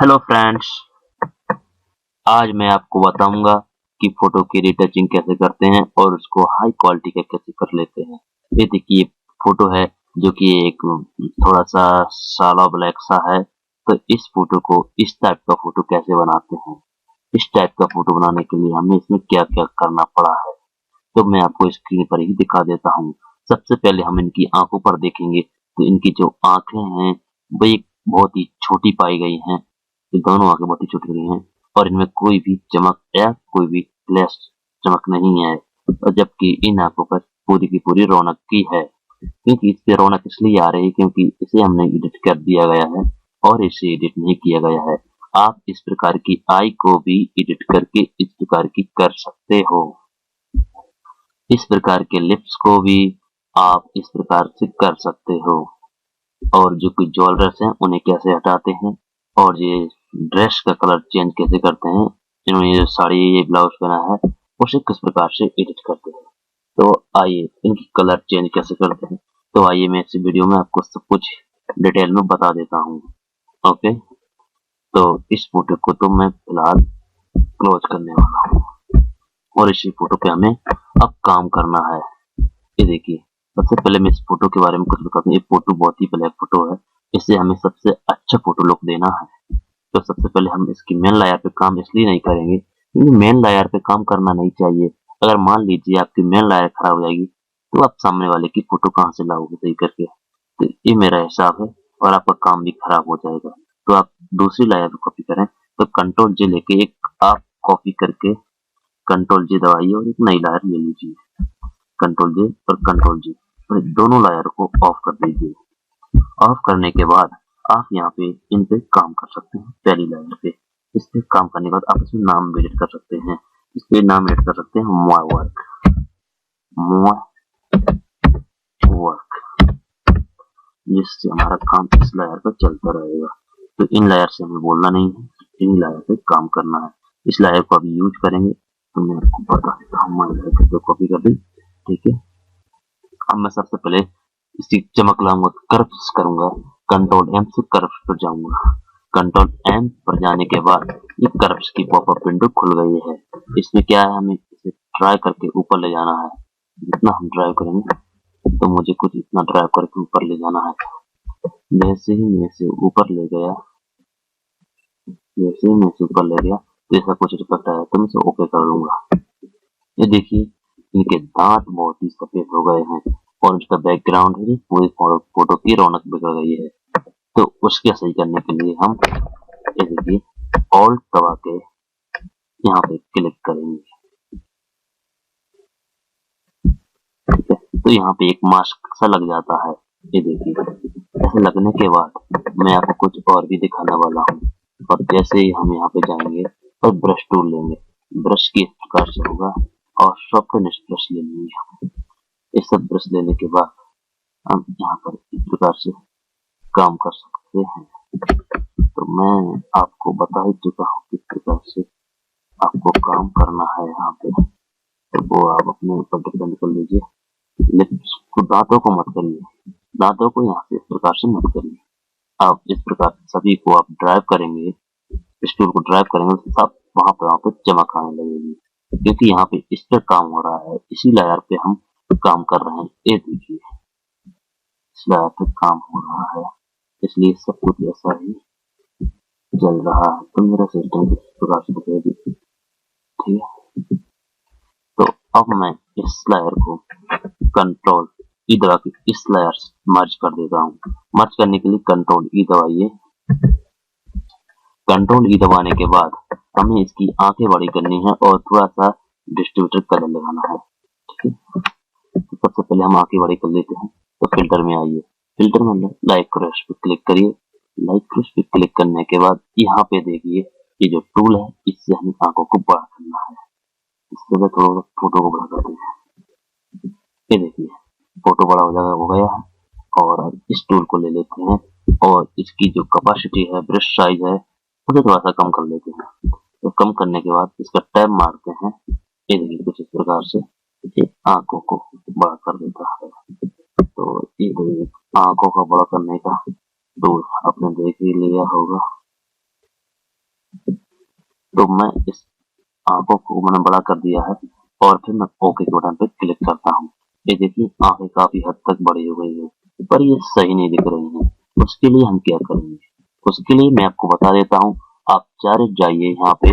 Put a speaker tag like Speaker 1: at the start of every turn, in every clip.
Speaker 1: Hello friends, आज मैं आपको बताऊंगा कि फोटो की रिटचिंग कैसे करते हैं और उसको हाई क्वालिटी का कैसे कर लेते हैं। ये देखिए फोटो है जो कि एक थोड़ा सा साला ब्लैक सा है। तो इस फोटो को इस टाइप का फोटो कैसे बनाते हैं, इस टाइप का फोटो बनाने के लिए हमें इसमें क्या क्या करना पड़ा है, तो मैं आपको स्क्रीन पर ही दिखा देता हूँ। सबसे पहले हम इनकी आंखों पर देखेंगे तो इनकी जो आंखें हैं वो एक बहुत ही छोटी पाई गई हैं। ये दोनों आंखें बहुत ही छोटी गई हैं और इनमें कोई भी चमक या कोई भी फ्लैश चमक नहीं है, और जबकि इन आंखों पर पूरी की पूरी रौनक की है। क्योंकि इसकी रौनक इसलिए आ रही है क्योंकि इसे हमने एडिट कर दिया गया है और इसे एडिट नहीं किया गया है। आप इस प्रकार की आई को भी एडिट करके इस प्रकार की कर सकते हो। इस प्रकार के लिप्स को भी आप इस प्रकार से कर सकते हो। और जो कुछ ज्वेलर्स हैं उन्हें कैसे हटाते हैं और ये ड्रेस का कलर चेंज कैसे करते हैं, इन्होंने ये साड़ी ये ब्लाउज पहना है उसे किस प्रकार से एडिट करते हैं, तो आइए इनकी कलर चेंज कैसे करते हैं। तो आइए मैं इस वीडियो में आपको सब कुछ डिटेल में बता देता हूँ। ओके, तो इस फोटो को तो मैं फिलहाल क्लोज करने वाला हूँ और इसी फोटो पे हमें अब काम करना है। ये देखिए, सबसे पहले मैं इस फोटो के बारे में कुछ बताता हूँ। ये फोटो बहुत ही ब्लैक फोटो है, इससे हमें सबसे अच्छा फोटो लुक देना है। तो सबसे पहले हम इसकी मेन लेयर पे काम इसलिए नहीं करेंगे क्योंकि मेन लेयर पे काम करना नहीं चाहिए। अगर मान लीजिए आपकी मेन लेयर खराब हो जाएगी तो आप सामने वाले की फोटो कहाँ से लाओगे सही करके। तो ये मेरा हिसाब है और आपका काम भी खराब हो जाएगा। तो आप दूसरी लेयर पे कॉपी करें, तो कंट्रोल जे लेके एक आप कॉपी करके कंट्रोल जे दबाइए और एक नई लेयर ले लीजिए। कंट्रोल जे और कंट्रोल जी और दोनों लेयर को ऑफ कर दीजिए। ऑफ करने के बाद आप यहाँ पे इन पे काम कर सकते हैं। पहली लेयर पे इस पे काम करने के बाद आप इसमें नाम एडिट कर सकते हैं। इस पे नाम एडिट कर सकते हैं मोय वर्क, मोय वर्क, जिससे हमारा काम इस लेयर पर चलता रहेगा। तो इन लेयर से हमें बोलना नहीं है, इन लेयर पे काम करना है। इस लेयर को अभी यूज करेंगे तो मैं आपको बता देता हूँ। मोय लेयर को कॉपी कर दी, ठीक है। अब मैं सबसे पहले इसकी चमक लाऊंगा, कर्व्स करूंगा। कंट्रोल एम से कर्व्स पर जाऊंगा। कंट्रोल एम पर जाने के बाद ये कर्व्स की पॉपअप विंडो खुल गई है। इसमें क्या है, हमें इसे ड्राई करके ऊपर ले जाना है। जितना हम ड्राइव करेंगे तो मुझे कुछ इतना ड्राइव करके ऊपर ले जाना है। जैसे ही मैं इसे ऊपर ले गया, जैसे ही मैं इसे ऊपर ले गया तो ऐसा कुछ इफेक्ट आया तो मैं इसे ओके कर लूंगा। ये देखिए, इनके दांत बहुत ही सफेद हो गए हैं और इसका बैकग्राउंड है पूरी फोटो की रौनक बिगड़ गई है। तो उसके सही करने के लिए हम ये देखिए ऑल्ट दबा के यहाँ पे क्लिक करेंगे, ठीक है। तो यहाँ पे एक मास्क सा लग जाता है। ये देखिए, ऐसे लगने के बाद मैं आपको कुछ और भी दिखाने वाला हूँ। और जैसे ही हम यहाँ पे जाएंगे और ब्रश टूल लेंगे, ब्रश की इस प्रकार से होगा और सॉफ्टनेस ब्रश ले लेंगे। ये सब ब्रश लेने के बाद हम यहाँ पर इस प्रकार से काम कर सकते हैं। तो मैं आपको बता ही चुका हूँ किस प्रकार से आपको काम करना है यहाँ पे, तो वो आप अपने ऊपर डिपेंड कर लीजिए। लिप्स को, दांतों को मत करिए, दांतों को यहाँ से इस प्रकार से मत करिए। आप इस प्रकार से सभी को आप ड्राइव करेंगे, स्टूल को ड्राइव करेंगे तो सब वहाँ पे चमक आने लगेगी। क्योंकि यहाँ पे इस पे काम हो रहा है, इसी लेयर पे हम काम कर रहे हैं। ये देखिए, इस लेयर पे काम हो रहा है, इसलिए सब कुछ ऐसा ही चल रहा है। तो मेरा सिस्टम इस प्रकार से दिखाई देती, ठीक है। तो अब मैं इस लेयर को कंट्रोल ई दबा के इस लेयर से मर्ज कर देता हूँ। मर्ज करने के लिए कंट्रोल ई दबाइए। कंट्रोल ई दबाने के बाद हमें इसकी आंखें बड़ी करनी है और थोड़ा सा डिस्ट्रीब्यूटर कलर लगाना है, ठीक है। तो सबसे पहले हम आंखें बड़ी कर लेते हैं। तो फिल्टर में आइए, फिल्टर में लाइट क्रश पे क्लिक करिए। लाइट क्रश पे क्लिक करने के बाद यहाँ पे देखिए ये जो टूल है इससे हमें आंखों को बड़ा करना है। इससे थोड़ा फोटो को बड़ा करते हैं। ये देखिए फोटो बड़ा हो गया है। और अब इस टूल को ले लेते हैं और इसकी जो कैपेसिटी है, ब्रश साइज है, उसे थोड़ा सा कम कर लेते हैं। तो कम करने के बाद इसका टैब मारते हैं। ये देखिए कुछ इस प्रकार से ये आंखों को बड़ा कर देता है। तो ये देखिए आंखों का बड़ा करने का टूल आपने देख ही लिया होगा। तो मैं इस आंखों को मैंने बड़ा कर दिया है और फिर मैं ओके के बटन पे क्लिक करता हूँ। ये देखिए आंखें काफी हद तक बड़ी हो गई है, पर ये सही नहीं दिख रही हैं। उसके लिए हम क्या करेंगे? उसके लिए मैं आपको बता देता हूँ। आप डायरेक्ट जाइए यहाँ पे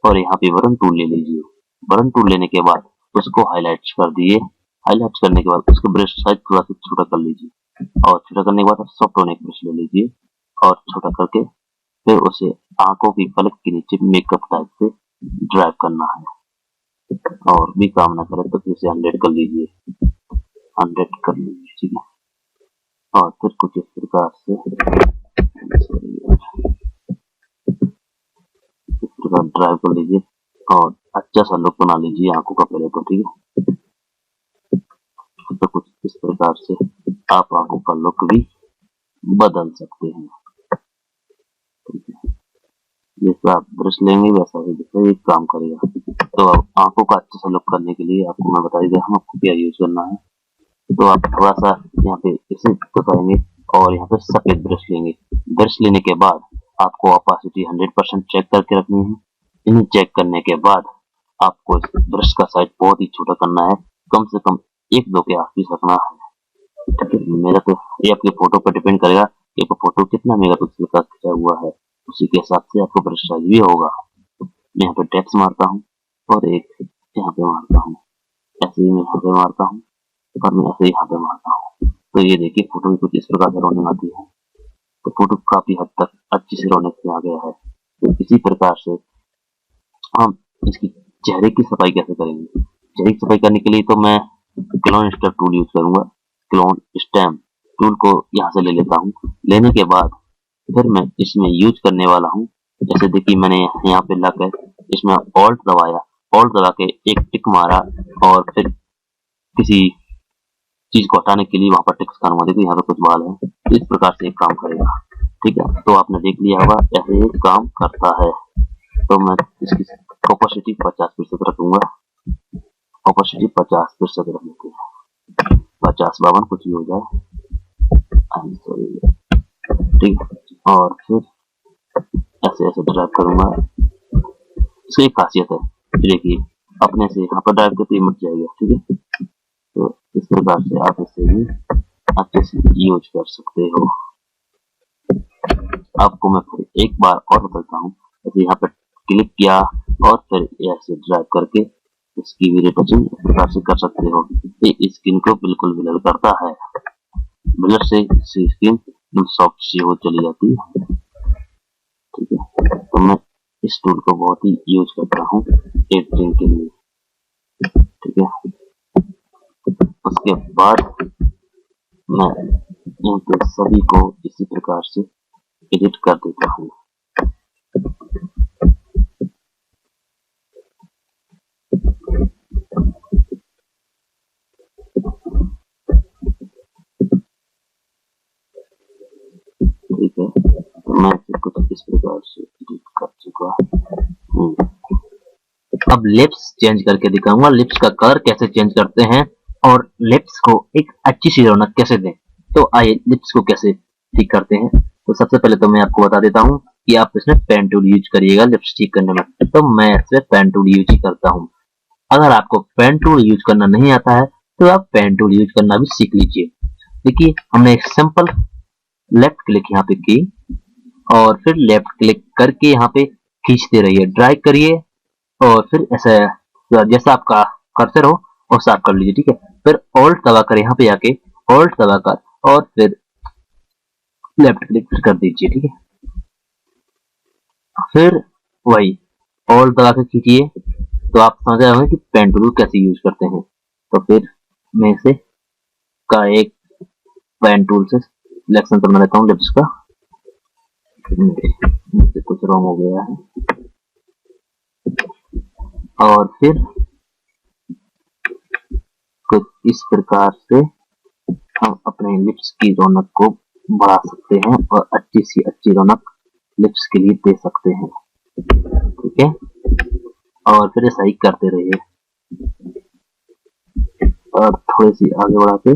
Speaker 1: और यहाँ पे बटन टूल ले लीजिए। बटन टूल लेने के बाद उसको हाईलाइट कर दिए। हाईलाइट करने के बाद उसका ब्रश साइज थोड़ा सा छोटा कर लीजिए और छोटा करने के बाद आप सॉफ्ट टोन एक ब्रश ले लीजिए और छोटा करके फिर उसे आंखों की पलक के नीचे मेकअप टाइप से ड्राइव करना है। और भी काम ना करे तो फिर से 100 कर लीजिए, 100 कर लीजिए, ठीक है। और फिर कुछ इस प्रकार से इस प्रकार ड्राइव कर लीजिए और अच्छा सा लुक बना लीजिए आंखों का पहले तो, ठीक है। तो कुछ इस प्रकार से आप आंखों का लुक भी बदल सकते हैं, ठीक है। जैसा आप ब्रश लेंगे वैसा ही जैसा एक काम करेगा। तो अब आंखों का अच्छा सा लुक करने के लिए आपको मैं बता देता हूँ आपको क्या यूज करना है। तो आप थोड़ा सा यहाँ पे इसे दबाएंगे और यहाँ पे सफेद ब्रश लेंगे। ब्रश लेने के बाद आपको ऑपासिटी 100% चेक करके रखनी है। इन्हें चेक करने के बाद आपको इस ब्रश का साइज बहुत ही छोटा करना है, कम से कम 1-2 के आसपास रखना है, ठीक है। मेरा तो ये आपके फोटो पर डिपेंड करेगा कि आपका फोटो कितना मेगापिक्सल का खींचा हुआ है, उसी के हिसाब से आपको ब्रश साइज भी होगा। मैं यहाँ पे टैप्स मारता हूँ और एक यहाँ पे मारता हूँ, ऐसे ही मैं यहाँ पे मारता हूँ और मैं ऐसे यहाँ पे मारता हूँ। तो ये देखिए फोटो में कुछ इस प्रकार से रौनक आती है। तो फोटो काफी हद तक अच्छी सी रौनक से आ गया है। तो इसी प्रकार से हम इसकी चेहरे की सफाई कैसे करेंगे? चेहरे की सफाई करने के लिए तो मैं क्लोन स्टैम्प टूल यूज करूंगा। क्लोन स्टैम्प टूल को यहाँ से ले लेता हूँ। लेने के बाद फिर मैं इसमें यूज करने वाला हूँ। जैसे देखिए मैंने यहाँ पे लाकर इसमें ऑल्ट दबाया, ऑल्ट दबा के एक टिक मारा और फिर किसी चीज को हटाने के लिए वहां पर टिक्स करूंगा। देखिए यहाँ पे कुछ बाल है, इस प्रकार से एक काम करेगा, ठीक है। तो आपने देख लिया होगा ऐसे एक काम करता है। तो मैं इसकी ऑपोसिटी 50% रखूंगा। ऑपोसिटी 50% रख लेते हैं, 50-52 कुछ भी हो जाए, ठीक है। और फिर ऐसे ऐसे ड्राइव करूंगा। इसकी एक खासियत है, देखिए अपने से यहाँ पर ड्राइव करते ही मच जाएगा, ठीक है। तो इस प्रकार से आप इसे भी अच्छे से यूज कर सकते हो। आपको मैं फिर एक बार और बताता हूँ। जैसे यहाँ पर क्लिक किया और फिर ऐसे ड्रैग करके इसकी भी रिटचिंग इस प्रकार से कर सकते हो। ये स्किन को बिल्कुल ब्लर करता है, ब्लर से स्किन सॉफ्ट सी हो चली जाती है, ठीक है। तो मैं इस टूल को बहुत ही यूज करता हूँ एडिटिंग के लिए, ठीक है। उसके बाद मैं इन सभी को इसी प्रकार से एडिट कर देता हूँ। ठीक है, तो मैं इसे कुछ इस प्रकार से एडिट कर चुका हूँ। अब लिप्स चेंज करके दिखाऊंगा, लिप्स का कलर कैसे चेंज करते हैं और लिप्स को एक अच्छी सी रौनक कैसे दें। तो आइए लिप्स को कैसे ठीक करते हैं। तो सबसे पहले तो मैं आपको बता देता हूँ कि आप इसमें पेन टूल यूज करिएगा लिप्स ठीक करने में। तो मैं इसमें पेन टूल यूज ही करता हूँ। अगर आपको पेन टूल यूज करना नहीं आता है तो आप पेन टूल यूज करना भी सीख लीजिए। देखिए हमने एक सिंपल लेफ्ट क्लिक यहाँ पे की और फिर लेफ्ट क्लिक करके यहाँ पे खींचते रहिए, ड्रैग करिए और फिर ऐसा जैसा आपका कर्सर हो वैसा आप कर लीजिए, ठीक है। फिर ऑल्ट दबाकर यहाँ पे आके ऑल्ट दबाकर और फिर लेफ्ट क्लिक कर दीजिए, ठीक है। फिर वही ऑल्ट दबा के खींचिए तो आप समझ रहे होंगे कि पेन टूल कैसे यूज करते हैं। तो फिर मैं इसे का एक पेन टूल से सिलेक्शन करना लेता हूँ लिप्स का। मुझसे कुछ रॉन्ग हो गया है और फिर कुछ इस प्रकार से हम अपने लिप्स की रौनक को बढ़ा सकते हैं और अच्छी सी अच्छी रौनक लिप्स के लिए दे सकते हैं, ठीक है। और फिर ऐसा ही करते रहिए और थोड़ी सी आगे बढ़ा के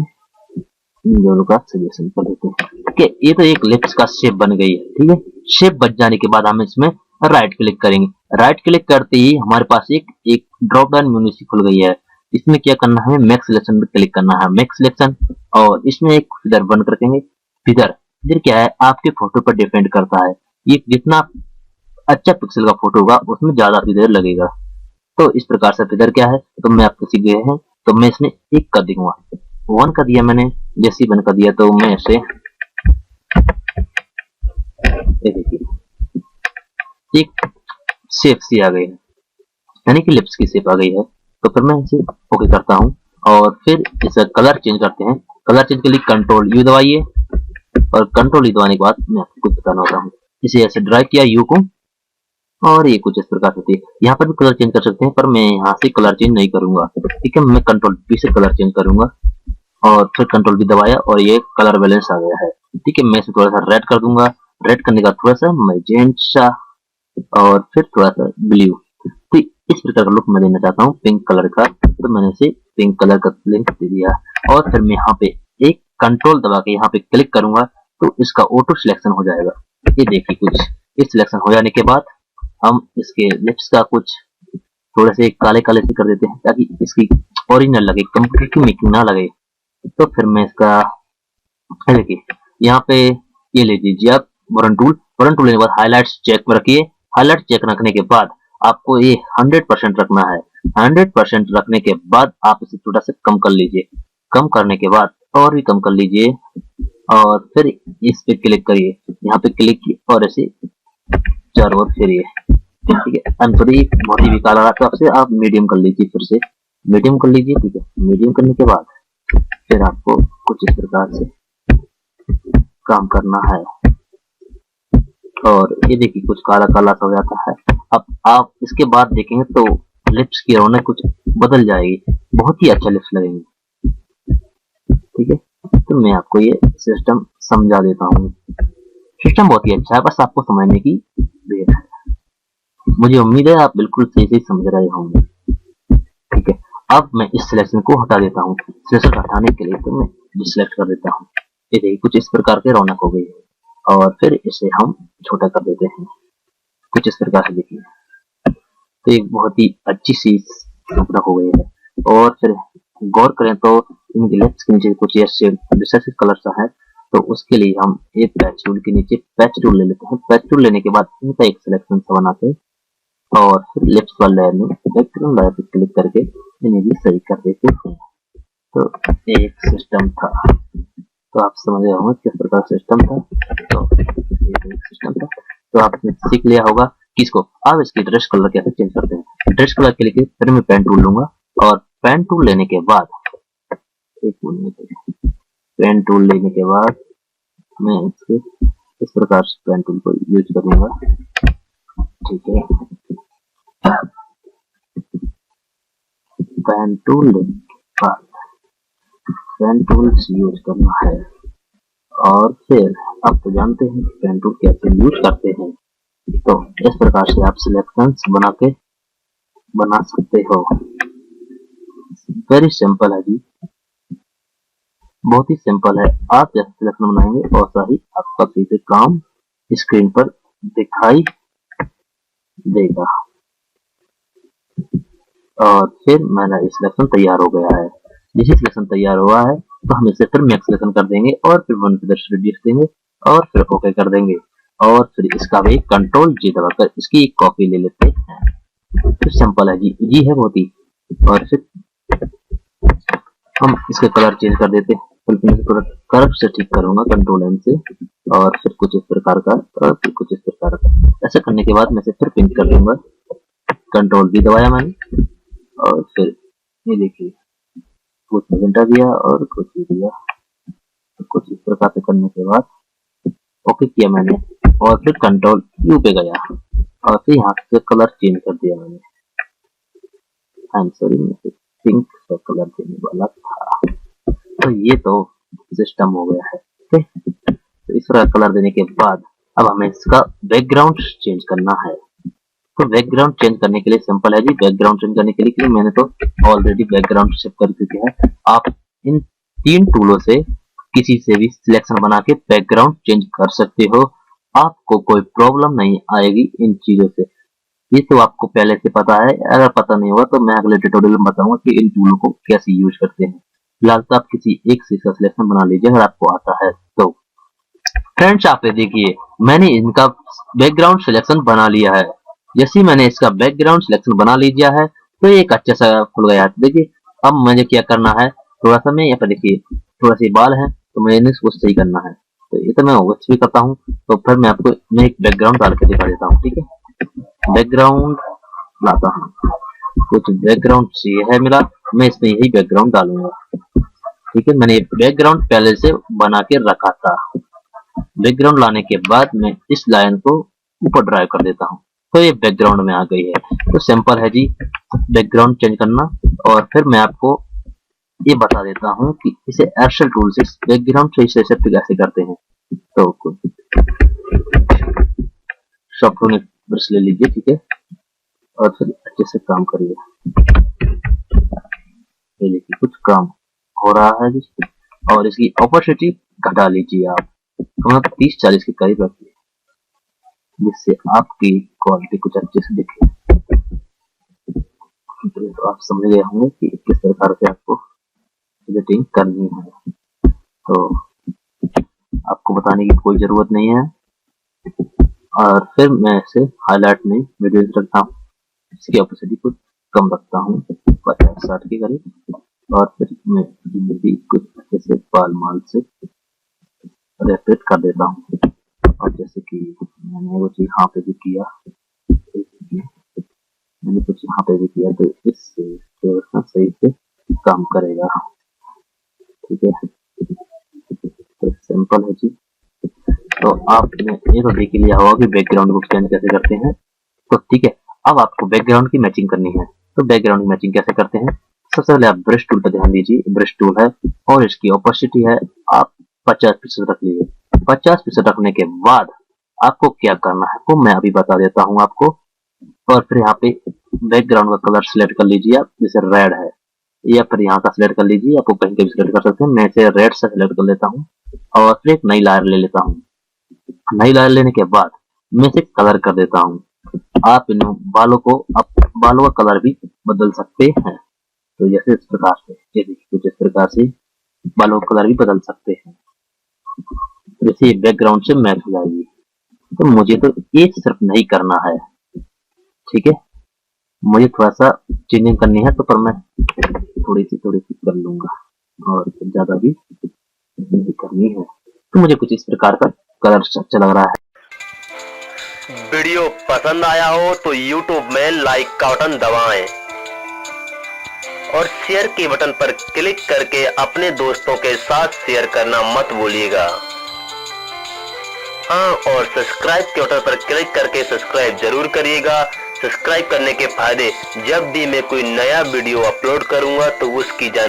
Speaker 1: इन दोनों का सजेशन कर देते हैं, ठीक है। ये तो एक लिप्स का शेप बन गई है, ठीक है। शेप बन जाने के बाद हम इसमें राइट क्लिक करेंगे। राइट क्लिक करते ही हमारे पास एक एक ड्रॉप डाउन मेन्यू सी खुल गई है। इसमें क्या करना है, मेक सिलेक्शन पे क्लिक करना है, मेक सिलेक्शन, और इसमें एक फिगर बंद कर देंगे। फिगर फिर क्या है, आपके फोटो पर डिपेंड करता है, ये जितना अच्छा पिक्सल का फोटो होगा उसमें ज्यादा फिगर लगेगा। तो इस प्रकार से फिगर क्या है, तो मैं आपको सीख गए हैं, तो मैं इसमें एक कर दूंगा, 1 कर दिया मैंने। जैसे ही 1 कर दिया तो मैं इसे देखिए एक शेप सी आ गई है, यानी कि लिप्स की शेप आ गई है। तो फिर मैं इसे ओके करता हूँ और फिर इसका कलर चेंज करते हैं। कलर चेंज के लिए कंट्रोल यू दबाइए, और कंट्रोल यू दबाने के बाद मैं आपको कुछ बताना होता हूँ। इसे ऐसे ड्रैग किया यू को, और ये कुछ इस प्रकार होती है। यहाँ पर भी कलर चेंज कर सकते हैं, पर मैं यहाँ से कलर चेंज नहीं करूंगा। ठीक है, मैं कंट्रोल पी से कलर चेंज करूंगा, और फिर कंट्रोल भी दबाया और ये कलर बैलेंस आ गया है। ठीक है, मैं इसे थोड़ा सा रेड कर दूंगा। रेड करने का थोड़ा सा मैजेंटा, और फिर थोड़ा सा ब्लू। तो इस प्रकार का लुक मैं देना चाहता हूँ पिंक कलर का, तो मैंने इसे पिंक कलर का लिंक दे दिया। और फिर मैं यहाँ पे एक कंट्रोल दबा के यहाँ पे क्लिक करूंगा, तो इसका ऑटो सिलेक्शन हो जाएगा। ये देखिए कुछ इस सिलेक्शन हो जाने के बाद हम इसके लिप्स का कुछ थोड़े से काले काले से कर देते हैं, ताकि इसकी ओरिजिनल लगे, कंप्यूटर की मेकिंग ना लगे। तो फिर मैं इसका देखिए यहाँ पे ये ले लीजिए आप बटन टूल। बटन टूल लेने के बाद हाईलाइट्स चेक में रखिए। हाईलाइट चेक रखने के बाद आपको ये 100% रखना है। 100% रखने के बाद आप इसे थोड़ा सा कम कर लीजिए। कम करने के बाद और भी कम कर लीजिए, और फिर इस पे क्लिक करिए। यहाँ पे क्लिक किए और ऐसे चारों ओर फिरिए। ठीक है, थोड़ी बहुत ही बेकार लगा तो आपसे आप मीडियम कर लीजिए, फिर से मीडियम कर लीजिए। ठीक है, मीडियम करने के बाद फिर आपको कुछ इस प्रकार से काम करना है, और ये देखिए कुछ काला काला सा हो जाता है। अब आप इसके बाद देखेंगे तो लिप्स की रौनक कुछ बदल जाएगी, बहुत ही अच्छा लिप्स लगेंगे। ठीक है, तो मैं आपको ये सिस्टम समझा देता हूँ। सिस्टम बहुत ही अच्छा है, बस आपको समझने की देर है। मुझे उम्मीद है आप बिल्कुल सही से समझ रहे होंगे। ठीक है, अब मैं इस सिलेक्शन को हटा देता हूँ। सिलेक्शन हटाने के लिए तो मैं डिसलेक्ट कर देता हूँ। ये देखिए कुछ इस प्रकार के रौनक हो गई है, और फिर इसे हम छोटा कर देते हैं कुछ इस प्रकार से। देखिए तो एक बहुत ही अच्छी सी रौनक हो गई है। और फिर गौर करें तो इनके लेफ्ट के नीचे कुछ ऐसे रिसेसिव कलर सा है, तो उसके लिए हम एक पैच टूल के नीचे पैच टूल ले लेते हैं। पैच टूल लेने के बाद इनका एक सिलेक्शन सा बनाते हैं, और फिर लेफ्ट वाले लेयर में बैकग्राउंड लेयर पे क्लिक करके इन्हें भी सही कर देते हैं। तो एक सिस्टम था, तो आप समझ गए होंगे किस प्रकार सिस्टम था। तो एक सिस्टम था, तो आपने सीख लिया होगा कि इसको आप इसकी ड्रेस कलर कैसे चेंज करते हैं। ड्रेस कलर के लिए फिर मैं पेन टूल लूंगा, और पेन टूल लेने के बाद पेन टूल लेने के बाद मैं इसके इस प्रकार से पेन टूल को यूज करूंगा। ठीक है, पेन टूल लेने के बाद पेन टूल्स यूज करना है, और फिर आप तो जानते हैं पेन टूल कैसे यूज करते हैं। तो इस प्रकार से आप सिलेक्शंस बना सकते हो। वेरी सिंपल है जी, बहुत ही सिंपल है। आप जैसे सिलेक्शन बनाएंगे वैसा ही आपका सीधे काम स्क्रीन पर दिखाई देगा। और फिर मेरा सिलेक्शन तैयार हो गया है। जैसे सिलेक्शन तैयार हुआ है तो हम इसे फिर मैक्स सिलेक्शन कर देंगे, और फिर 1 रेडियस देंगे, और फिर ओके कर देंगे। और फिर इसका भी कंट्रोल जी दबाकर इसकी एक कॉपी ले लेते हैं। फिर सिंपल है जी है बहुत ही। और फिर हम इसके कलर चेंज कर देते हैं। थोड़ा कर्व से ठीक करूंगा कंट्रोल एम से, और फिर कुछ इस प्रकार का, और फिर कुछ इस प्रकार का। ऐसा करने के बाद मैं इसे फिर पिंक कर दूंगा। कंट्रोल भी दबाया मैंने, और फिर ये देखिए कुछ मैजेंटा दिया और कुछ भी दिया। तो कुछ इस प्रकार से करने के बाद ओके किया मैंने, और फिर कंट्रोल यू पे गया, और फिर यहाँ से कलर चेंज कर दिया मैंने। आई एम सॉरी, मैं पिंक का कलर देने वाला था। तो ये तो सिस्टम हो गया है। ठीक है, तो इस तरह कलर देने के बाद अब हमें इसका बैकग्राउंड चेंज करना है। तो बैकग्राउंड चेंज करने के लिए सिंपल है जी। बैकग्राउंड चेंज करने के लिए मैंने तो ऑलरेडी बैकग्राउंड सेट कर चुके हैं। आप इन 3 टूलों से किसी से भी सिलेक्शन बना के बैकग्राउंड चेंज कर सकते हो। आपको कोई प्रॉब्लम नहीं आएगी इन चीजों से। ये तो आपको पहले से पता है, अगर पता नहीं होगा तो मैं अगले ट्यूटोरियल में बताऊंगा कि इन टूलों को कैसे यूज करते हैं। फिलहाल तो आप किसी एक से इसका सिलेक्शन बना लीजिए अगर आपको आता है तो। फ्रेंड्स आप ये देखिए, मैंने इनका बैकग्राउंड सिलेक्शन बना लिया है। जैसे ही मैंने इसका बैकग्राउंड सिलेक्शन बना लिया है तो एक अच्छा सा खुल गया। देखिए अब मुझे क्या करना है, थोड़ा सा मैं यहाँ पर देखिए थोड़ा सी बाल है तो मैंने इसको सही करना है। तो ये तो मैं ओवरस्पी करता हूँ, तो फिर मैं एक बैकग्राउंड डाल के दिखा देता हूँ। ठीक है, बैकग्राउंड लाता हूँ, कुछ बैकग्राउंड ये है मेरा, मैं इसमें यही बैकग्राउंड डालूंगा। ठीक है, मैंने बैकग्राउंड पहले से बना के रखा था। बैकग्राउंड लाने के बाद मैं इस लाइन को ऊपर ड्राइव कर देता हूँ, तो ये बैकग्राउंड में आ गई है। तो सिंपल है जी बैकग्राउंड चेंज करना। और फिर मैं आपको ये बता देता हूँ कि इसे एक्सेल टूल से बैकग्राउंड से सेट कैसे करते हैं। तो सॉफ्टवेयर ब्रश ले लीजिए, ठीक है, और फिर अच्छे से काम करिए। ये देखिए कुछ काम हो रहा है जी। और इसकी ऑपोसिटी घटा लीजिए आप, तो 30-40 के करीब रखिए, जिससे आपकी क्वालिटी कुछ अच्छे से दिखे। तो आप समझ गए होंगे कि किस प्रकार से आपको एडिटिंग करनी है, तो आपको बताने की कोई जरूरत नहीं है। और फिर मैं इसे हाईलाइट में वीडियो रखता हूँ, इसकी ऑपोसिटी को कम रखता हूँ 50-60 के करीब। और फिर मैं भी कुछ अच्छे से बाल माल से रेपिट कर देता हूँ। और जैसे कि मैंने वो चीज यहाँ पे भी किया, मैंने कुछ यहाँ पे भी किया, तो इससे सही से काम करेगा। ठीक है, तो सिंपल है जी। तो आपने ये तो देख लिया होगा कि बैकग्राउंड को चेंज कैसे करते हैं। तो ठीक है, अब आपको बैकग्राउंड की मैचिंग करनी है। तो बैकग्राउंड की मैचिंग कैसे करते हैं, सबसे पहले आप ब्रश टूल पर ध्यान दीजिए। ब्रश टूल है और इसकी ऑपोसिटी है आप 50% रख लीजिए। 50% रखने के बाद आपको क्या करना है वो मैं अभी बता देता हूँ आपको। और फिर यहाँ पे बैकग्राउंड का कलर सिलेक्ट कर लीजिए आप, जैसे रेड है, या फिर यहाँ का सिलेक्ट कर लीजिए, आपको कहीं का भी सिलेक्ट कर सकते हैं। मैं इसे रेड से सिलेक्ट कर लेता हूँ और फिर एक नई लायर ले लेता हूँ। नई लायर लेने के बाद मैं इसे कलर कर देता हूँ। आप इन बालों का कलर भी बदल सकते हैं। तो जैसे इस प्रकार से, जैसे कुछ इस प्रकार से बालों का कलर भी बदल सकते हैं, जैसे बैकग्राउंड से मैच हो जाएगी। तो मुझे तो ये सिर्फ नहीं करना है, ठीक है, मुझे थोड़ा सा चेंजिंग करनी है, तो पर मैं थोड़ी सी कर लूंगा और ज्यादा भी नहीं करनी है। तो मुझे कुछ इस प्रकार का कलर अच्छा लग रहा है।
Speaker 2: वीडियो पसंद आया हो तो YouTube में लाइक का बटन दबाएं और शेयर के बटन पर क्लिक करके अपने दोस्तों के साथ शेयर करना मत भूलिएगा। हाँ, और सब्सक्राइब के बटन पर क्लिक करके सब्सक्राइब जरूर करिएगा। सब्सक्राइब करने के फायदे, जब भी मैं कोई नया वीडियो अपलोड करूंगा तो उसकी जानकारी